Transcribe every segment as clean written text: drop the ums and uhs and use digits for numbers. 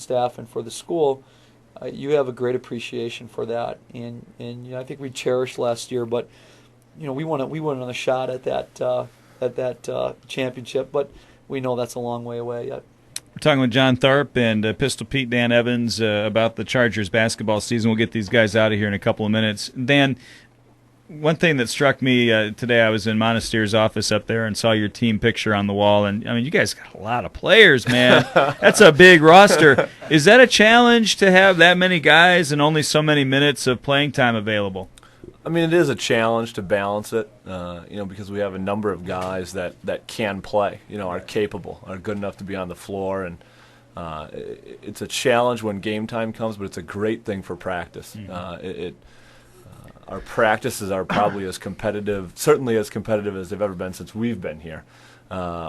staff and for the school, you have a great appreciation for that, and I think we cherished last year, but we want another shot at that championship, but we know that's a long way away yet. We're talking with John Tharp and Pistol Pete Dan Evans about the Chargers basketball season. We'll get these guys out of here in a couple of minutes. Dan, one thing that struck me today, I was in Monasteer's office up there and saw your team picture on the wall, and I mean, you guys got a lot of players, man. That's a big roster. Is that a challenge to have that many guys and only so many minutes of playing time available? I mean, it is a challenge to balance it, because we have a number of guys that can play, are capable, are good enough to be on the floor, and it's a challenge when game time comes, but it's a great thing for practice. Our practices are probably certainly as competitive as they've ever been since we've been here,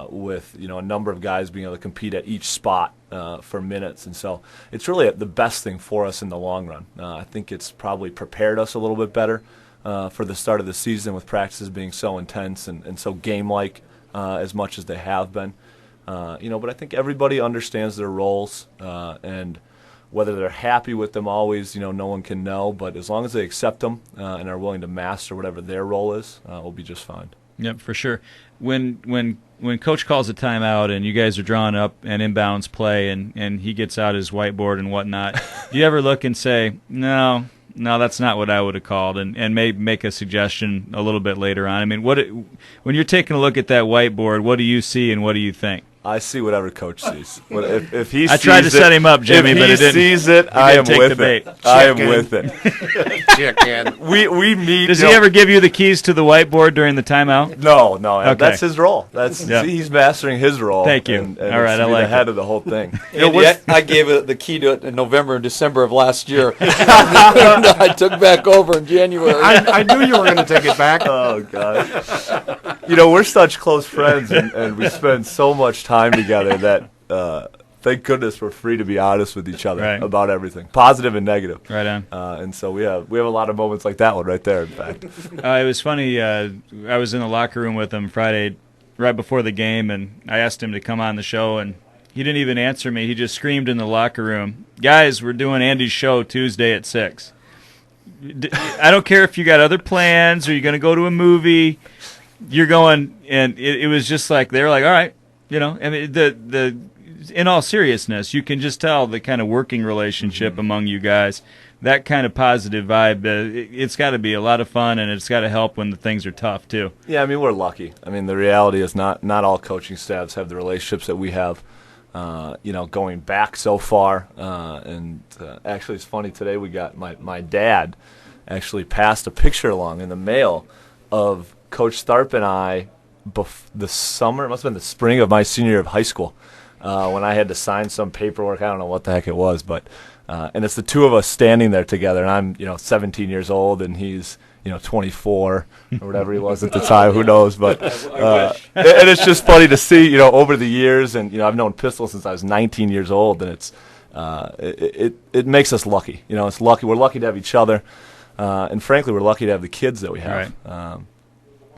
with a number of guys being able to compete at each spot for minutes, and so it's really the best thing for us in the long run. I think it's probably prepared us a little bit better for the start of the season, with practices being so intense and so game-like as much as they have been. But I think everybody understands their roles, and whether they're happy with them always, no one can know. But as long as they accept them and are willing to master whatever their role is, we'll be just fine. Yep, for sure. When Coach calls a timeout and you guys are drawing up an inbounds play and he gets out his whiteboard and whatnot, do you ever look and say, no, that's not what I would have called, and maybe make a suggestion a little bit later on? I mean, when you're taking a look at that whiteboard, what do you see and what do you think? I see whatever Coach sees. If he I tried to set him up, Jimmy, but it didn't. If he sees it, I am with it. I am with it. Chicken. We meet. Does he ever give you the keys to the whiteboard during the timeout? No. Okay. That's his role. He's mastering his role. Thank you. And all right, I like the head of the whole thing. I gave it the key to it in November and December of last year. I took back over in January. I knew you were going to take it back. Oh God. We're such close friends, and we spend so much time together that thank goodness we're free to be honest with each other about everything, positive and negative. Right on. And so we have a lot of moments like that one right there. In fact, it was funny. I was in the locker room with him Friday, right before the game, and I asked him to come on the show, and he didn't even answer me. He just screamed in the locker room, "Guys, we're doing Andy's show Tuesday at 6. I don't care if you got other plans or you're going to go to a movie. You're going," and it was just like they were like, "All right." I mean, in all seriousness, you can just tell the kind of working relationship among you guys, that kind of positive vibe. It's got to be a lot of fun, and it's got to help when the things are tough too. Yeah, I mean, we're lucky. I mean, the reality is not all coaching staffs have the relationships that we have. Going back so far, and actually, it's funny today. We got my dad actually passed a picture along in the mail of Coach Tharp and I. The summer, it must have been the spring of my senior year of high school, when I had to sign some paperwork. I don't know what the heck it was, but and it's the two of us standing there together, and I'm 17 years old, and he's 24 or whatever he was at the time. Who knows? But and it's just funny to see over the years, and I've known Pistol since I was 19 years old, and it's it makes us lucky. It's lucky. We're lucky to have each other, and frankly, we're lucky to have the kids that we have. Right.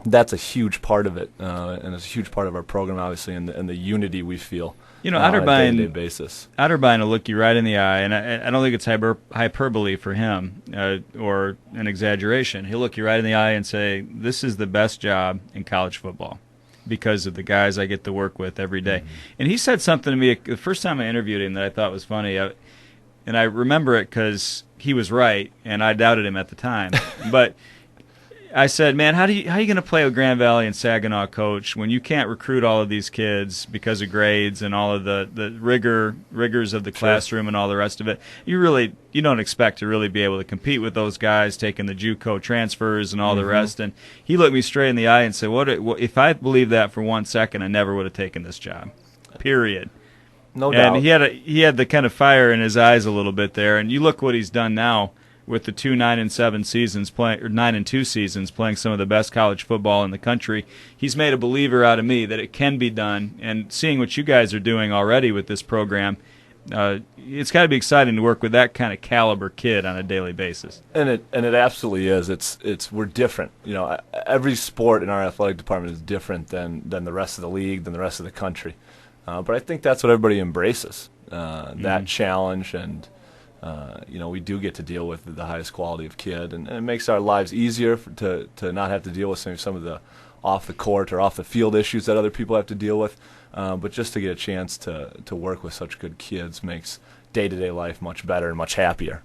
That's a huge part of it, and it's a huge part of our program, obviously, and the unity we feel on a day-to-day basis. Otterbein will look you right in the eye, and I don't think it's hyperbole for him or an exaggeration. He'll look you right in the eye and say, "This is the best job in college football because of the guys I get to work with every day." Mm-hmm. And he said something to me the first time I interviewed him that I thought was funny, and I remember it because he was right, and I doubted him at the time. But I said, "Man, how are you going to play with Grand Valley and Saginaw, Coach, when you can't recruit all of these kids because of grades and all of the rigors of the classroom and all the rest of it? You don't expect to really be able to compete with those guys taking the JUCO transfers and all the rest." And he looked me straight in the eye and said, "What if I believed that for 1 second, I never would have taken this job. Period." No doubt. And he had the kind of fire in his eyes a little bit there. And you look what he's done now, with the 2 9-7 seasons playing, or 9-2 seasons playing some of the best college football in the country. He's made a believer out of me that it can be done. And seeing what you guys are doing already with this program, it's got to be exciting to work with that kind of caliber kid on a daily basis. And it absolutely is. We're different. Every sport in our athletic department is different than the rest of the league, than the rest of the country. But I think that's what everybody embraces. that challenge, and we do get to deal with the highest quality of kid, and it makes our lives easier to not have to deal with some of the off the court or off the field issues that other people have to deal with. But just to get a chance to work with such good kids makes day-to-day life much better and much happier.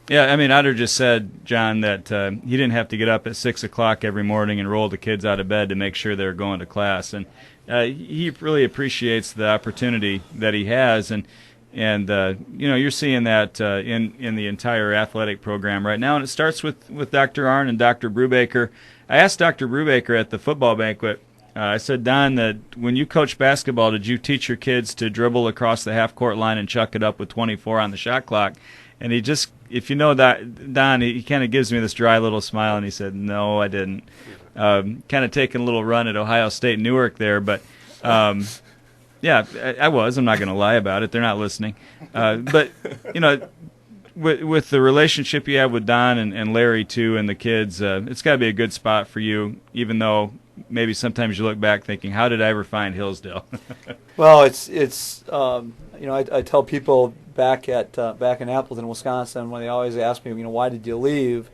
Yeah, I mean, Otter just said, John, that he didn't have to get up at 6 o'clock every morning and roll the kids out of bed to make sure they're going to class. And he really appreciates the opportunity that he has. And you're seeing that in the entire athletic program right now. And it starts with Dr. Arnn and Dr. Brubaker. I asked Dr. Brubaker at the football banquet, I said, Don, that when you coach basketball, did you teach your kids to dribble across the half-court line and chuck it up with 24 on the shot clock? And he just, if you know that, Don, he kind of gives me this dry little smile, and he said, no, I didn't. Kind of taking a little run at Ohio State Newark there, but yeah, I was. I'm not going to lie about it. They're not listening. But, with the relationship you have with Don and Larry, too, and the kids, it's got to be a good spot for you, even though maybe sometimes you look back thinking, how did I ever find Hillsdale? Well, I tell people back in Appleton, Wisconsin, when they always ask me, why did you leave?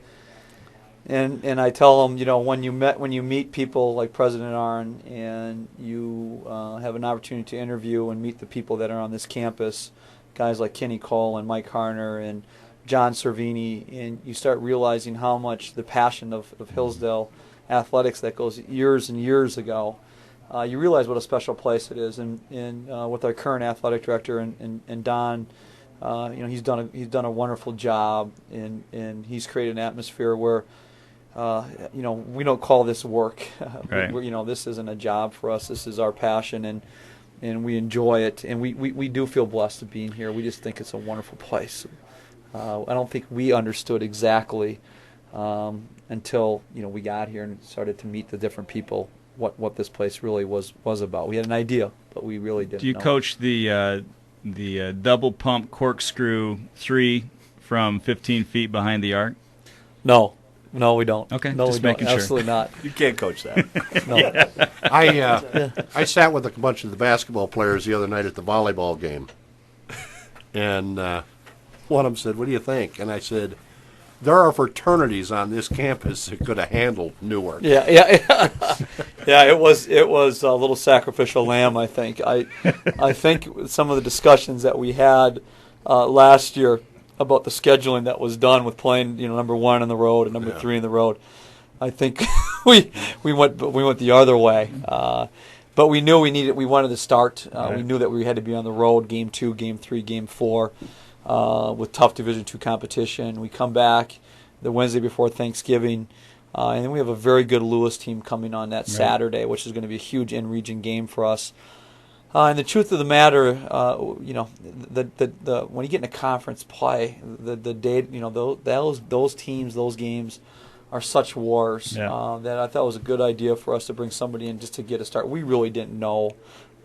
And I tell them, when you meet people like President Arnn and you have an opportunity to interview and meet the people that are on this campus, guys like Kenny Cole and Mike Harner and John Cervini, and you start realizing how much the passion of Hillsdale athletics that goes years and years ago, you realize what a special place it is. And with our current athletic director and Don, he's done a wonderful job, and he's created an atmosphere where we don't call this work. Right. This isn't a job for us. This is our passion, and we enjoy it, and we do feel blessed to being here. We just think it's a wonderful place. I don't think we understood exactly until we got here and started to meet the different people what this place really was about. We had an idea, but we really didn't. Do you know. coach the double pump corkscrew 3 from 15 feet behind the arc? No, we don't. Okay, no, just we making don't. sure. Absolutely not. You can't coach that. No. I sat with a bunch of the basketball players the other night at the volleyball game, and one of them said, "What do you think?" And I said, "There are fraternities on this campus that could have handled Newark." Yeah. It was a little sacrificial lamb. I think. I think some of the discussions that we had last year about the scheduling that was done with playing, number 1 on the road and number 3 on the road, I think we went the other way. But we knew we wanted to start. We knew that we had to be on the road, game 2, game 3, game 4, with tough Division II competition. We come back the Wednesday before Thanksgiving, and then we have a very good Lewis team coming on that Saturday, which is going to be a huge in-region game for us. And the truth of the matter, the when you get into conference play, the day, those teams, those games are such wars that I thought it was a good idea for us to bring somebody in just to get a start. We really didn't know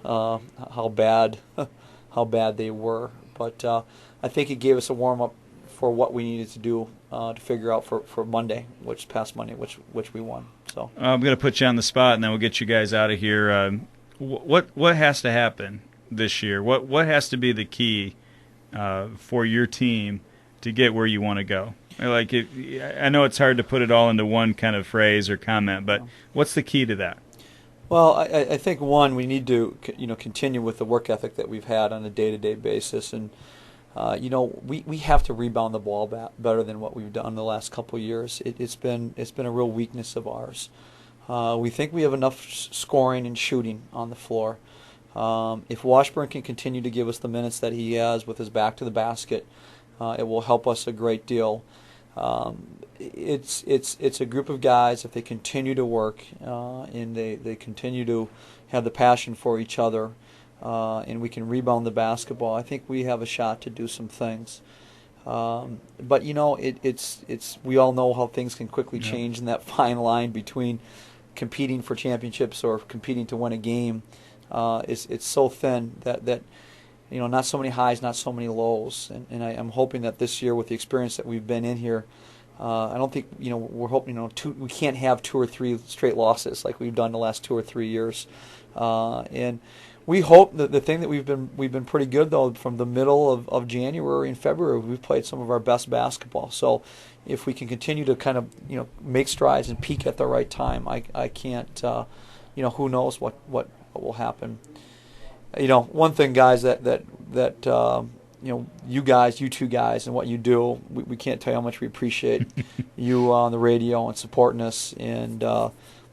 how bad they were, but I think it gave us a warm up for what we needed to do to figure out for Monday, past Monday, which we won. So I'm going to put you on the spot, and then we'll get you guys out of here. What has to happen this year? What has to be the key for your team to get where you want to go? I know it's hard to put it all into one kind of phrase or comment, but what's the key to that? Well, I think one, we need to continue with the work ethic that we've had on a day-to-day basis, and we have to rebound the ball better than what we've done the last couple of years. It's been a real weakness of ours. We think we have enough scoring and shooting on the floor. If Washburn can continue to give us the minutes that he has with his back to the basket, it will help us a great deal. It's a group of guys, if they continue to work and they continue to have the passion for each other, and we can rebound the basketball, I think we have a shot to do some things. But it's we all know how things can quickly change in that fine line between competing for championships or competing to win a game. It's so thin that not so many highs, not so many lows, and I'm hoping that this year, with the experience that we've been in here, I don't think we're hoping we can't have 2 or 3 straight losses like we've done the last 2 or 3 years, and we hope that the thing that we've been pretty good though from the middle of January and February, we've played some of our best basketball. So if we can continue to kind of make strides and peak at the right time, I can't who knows what will happen. One thing, guys, that you two guys and what you do, we can't tell you how much we appreciate you on the radio and supporting us, and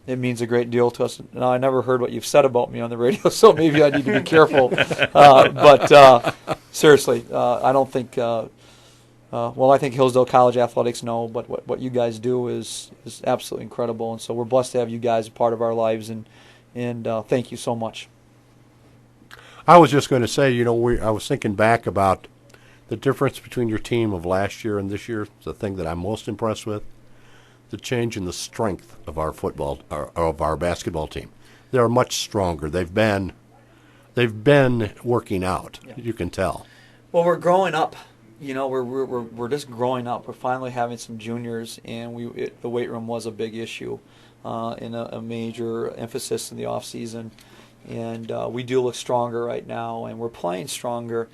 it means a great deal to us. Now, I never heard what you've said about me on the radio, so maybe I need to be careful. But seriously, I don't think. I think Hillsdale College athletics know, but what you guys do is absolutely incredible, and so we're blessed to have you guys a part of our lives, and thank you so much. I was just going to say, I was thinking back about the difference between your team of last year and this year. The thing that I'm most impressed with, the change in the strength of our basketball team. They're much stronger. They've been working out. Yeah. You can tell. Well, we're growing up. We're just growing up. We're finally having some juniors, and the weight room was a big issue, and a major emphasis in the off season. And we do look stronger right now, and we're playing stronger.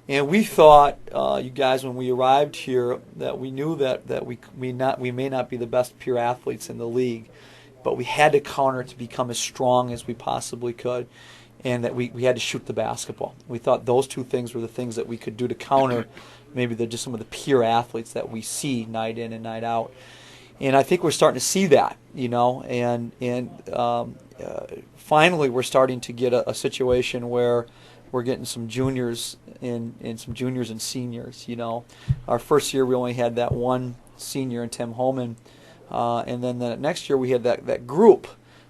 And we thought, you guys, when we arrived here, that we knew that we may not be the best pure athletes in the league, but we had to counter to become as strong as we possibly could, and that we had to shoot the basketball. We thought those two things were the things that we could do to counter maybe just some of the pure athletes that we see night in and night out. And I think we're starting to see that, finally we're starting to get a situation where we're getting some juniors and some juniors and seniors. Our first year we only had that one senior in Tim Holman, and then the next year we had that group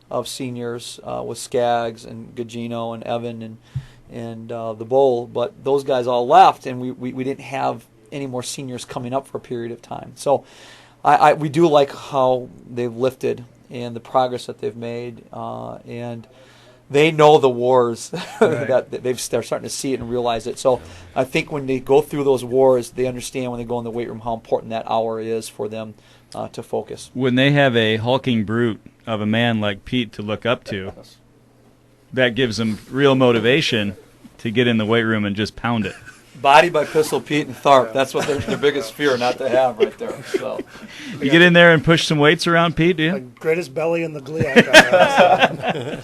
of seniors with Skaggs and Gugino and Evan and the Bowl, but those guys all left, and we didn't have any more seniors coming up for a period of time. So we do like how they've lifted and the progress that they've made, and they know the wars right. that they're starting to see it and realize it. So I think when they go through those wars, they understand when they go in the weight room how important that hour is for them to focus. When they have a hulking brute of a man like Pete to look up to, that gives them real motivation to get in the weight room and just pound it. Body by Pistol Pete and Tharp. That's what their biggest fear not to have right there. So you get in there and push some weights around, Pete, do you? Greatest belly in the GLIAC.